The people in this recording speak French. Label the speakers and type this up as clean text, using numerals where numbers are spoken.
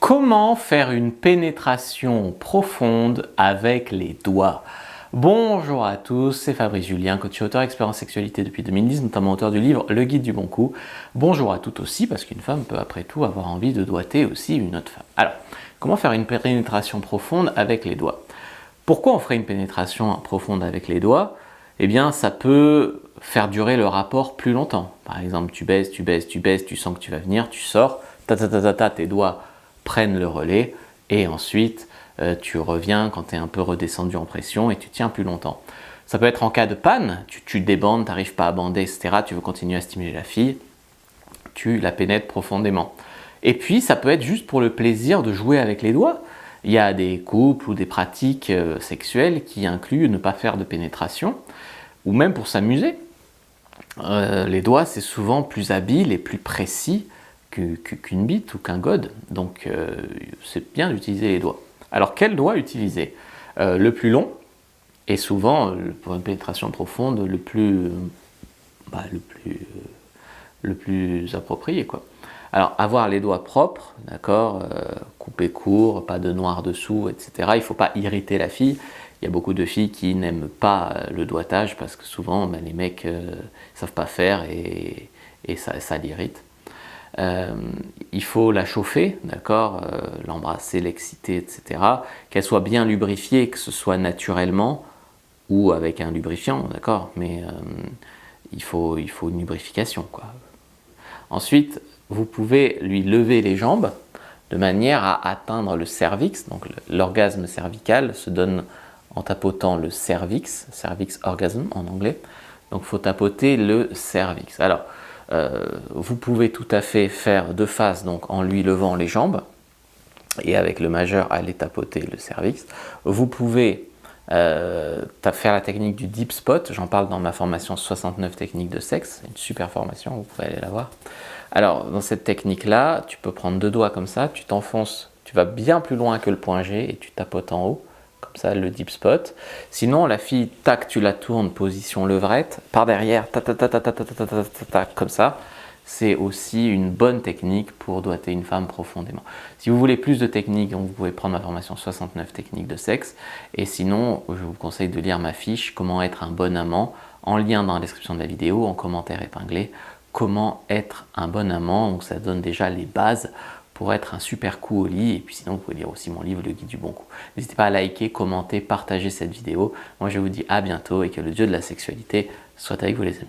Speaker 1: Comment faire une pénétration profonde avec les doigts? Bonjour à tous, c'est Fabrice Julien, coach et auteur expert en sexualité depuis 2010, notamment auteur du livre Le Guide du Bon Coup. Bonjour à toutes aussi, parce qu'une femme peut après tout avoir envie de doigter aussi une autre femme. Alors, comment faire une pénétration profonde avec les doigts? Pourquoi on ferait une pénétration profonde avec les doigts? Eh bien, ça peut faire durer le rapport plus longtemps. Par exemple, tu baises, tu sens que tu vas venir, tu sors, tes doigts prennent le relais et ensuite tu reviens quand tu es un peu redescendu en pression et tu tiens plus longtemps. Ça peut être en cas de panne, tu débandes, tu n'arrives pas à bander, etc. Tu veux continuer à stimuler la fille, tu la pénètres profondément. Et puis ça peut être juste pour le plaisir de jouer avec les doigts. Il y a des couples ou des pratiques sexuelles qui incluent ne pas faire de pénétration ou même pour s'amuser. Les doigts, c'est souvent plus habile et plus précis qu'une bite ou qu'un gode. Donc c'est bien d'utiliser les doigts. Alors quel doigt utiliser? Le plus long, et souvent pour une pénétration profonde, le plus approprié, quoi. Alors avoir les doigts propres, d'accord, couper court, pas de noir dessous, etc. Il ne faut pas irriter la fille. Il y a beaucoup de filles qui n'aiment pas le doigtage parce que souvent les mecs ne savent pas faire et ça l'irrite. Il faut la chauffer, d'accord, l'embrasser, l'exciter, etc. Qu'elle soit bien lubrifiée, que ce soit naturellement ou avec un lubrifiant, d'accord, mais il faut une lubrification, quoi. Ensuite, vous pouvez lui lever les jambes de manière à atteindre le cervix. Donc l'orgasme cervical se donne en tapotant le cervix orgasm en anglais. Donc il faut tapoter le cervix. Alors, vous pouvez tout à fait faire de face, donc en lui levant les jambes et avec le majeur aller tapoter le cervix. Vous pouvez faire la technique du deep spot, j'en parle dans ma formation 69 techniques de sexe, une super formation, vous pouvez aller la voir. Alors dans cette technique là, tu peux prendre deux doigts comme ça, tu t'enfonces, tu vas bien plus loin que le point G et tu tapotes en haut, comme ça le deep spot. Sinon la fille, tac, tu la tournes, position levrette, par derrière, comme ça. C'est aussi une bonne technique pour doigter une femme profondément. Si vous voulez plus de techniques, donc vous pouvez prendre ma formation 69 techniques de sexe. Et sinon, je vous conseille de lire ma fiche « Comment être un bon amant » en lien dans la description de la vidéo, en commentaire épinglé. Comment être un bon amant, donc ça donne déjà les bases pour être un super coup au lit. Et puis sinon, vous pouvez lire aussi mon livre « Le Guide du Bon Coup ». N'hésitez pas à liker, commenter, partager cette vidéo. Moi, je vous dis à bientôt et que le dieu de la sexualité soit avec vous les amis.